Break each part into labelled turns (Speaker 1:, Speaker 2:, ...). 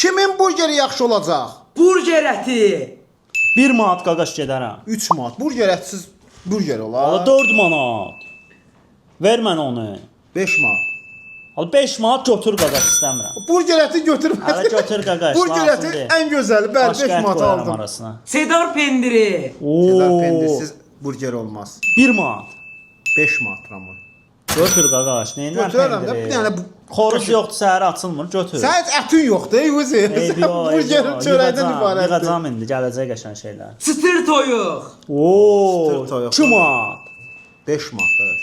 Speaker 1: Kimin burgeri yaxşı olacaq?
Speaker 2: Burger əti.
Speaker 3: 1 manat qaqaş gedərəm.
Speaker 1: 3 manat. Burger ətsiz burger olar.
Speaker 3: Ala 4 manat. Ver mənə onu.
Speaker 1: 5 manat.
Speaker 3: Al 5 manat götür qaqaş istəmirəm.
Speaker 1: Burger əti götürmə.
Speaker 3: Hələ götür qaqaş.
Speaker 1: Burger əti ən gözəli. Bəli, 5 manat aldım.
Speaker 3: Arasına.
Speaker 2: Sedar pendiri.
Speaker 1: Sedar
Speaker 3: Oo.
Speaker 1: pendirsiz burger olmaz.
Speaker 3: 1 manat.
Speaker 1: 5 manat Ramon.
Speaker 3: Götür qaqaş. Nəyinlə
Speaker 1: Götürərəm də,
Speaker 3: pendiri?
Speaker 1: bir dənə bu
Speaker 3: Xoruz yoxdur, səhər açılmır. Götür.
Speaker 1: Sən heç ətin yoxdur, Yuzi. Burger çörəkdən ibarətdir.
Speaker 3: Yığacam indi, gələcək qəşəng şeylər.
Speaker 2: Çıtır toyuq.
Speaker 3: Oo.
Speaker 1: Çıtır toyuq.
Speaker 3: 2 manat.
Speaker 1: 5 manat qardaş.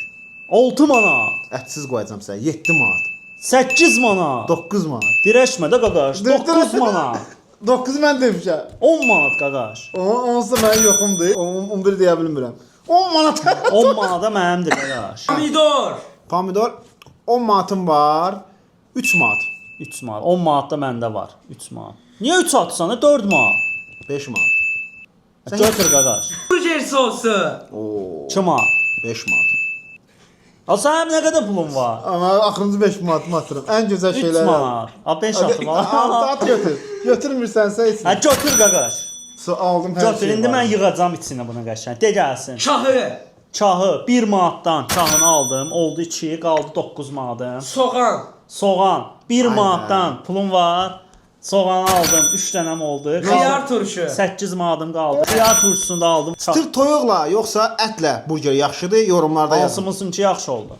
Speaker 3: 6 manat.
Speaker 1: Ətsiz qoyacam sənə 7 manat.
Speaker 3: 8 manat.
Speaker 1: 9 manat.
Speaker 3: Dirəşmə də qaqaş. 9 manat.
Speaker 1: 9 mən demişəm.
Speaker 3: 10 manat qaqaş.
Speaker 1: Onsuz da mənim yoxumdur. 11 deyə bilmirəm. 10 manat.
Speaker 3: 10 manata mənimdir qaqaş.
Speaker 2: Pomidor.
Speaker 1: Pomidor 10 manatım var. 3 manat.
Speaker 3: 3 manat. 10 manat da məndə var. 3 manat. Niyə 3 atsan? 4 manat.
Speaker 1: 5 manat.
Speaker 3: Götür qaqaş.
Speaker 2: Burger sosu.
Speaker 1: Oo,
Speaker 3: 2 manat.
Speaker 1: 5 manat.
Speaker 3: Al sənin nə qədər pulun var?
Speaker 1: Amma axırıncı 5 manatımı atıram. Ən gözəl
Speaker 3: 3
Speaker 1: şeylər.
Speaker 3: manat. Al 5 atım.
Speaker 1: At götür. Götürmürsənsə heç.
Speaker 3: Hə götür qaqaş.
Speaker 1: Aldım hər
Speaker 3: Götür.
Speaker 1: şeyi.
Speaker 3: İndi mən yığacam içinə bunu qəşəng. De gəlsin.
Speaker 2: Şahı.
Speaker 3: Çahı 1 manatdan çahını aldım. Oldu 2, qaldı 9 manatım.
Speaker 2: Soğan.
Speaker 3: Soğan 1
Speaker 1: Aynen.
Speaker 3: manatdan pulum var. Soğanı aldım. 3 dənəm oldu.
Speaker 2: Xiyar turşu.
Speaker 3: 8 manatım qaldı. Xiyar turşusunu da aldım.
Speaker 1: Çıtır toyuqla yoxsa ətlə burger yaxşıdır? Yorumlarda yazın.
Speaker 3: Hansımızınki yaxşı oldu?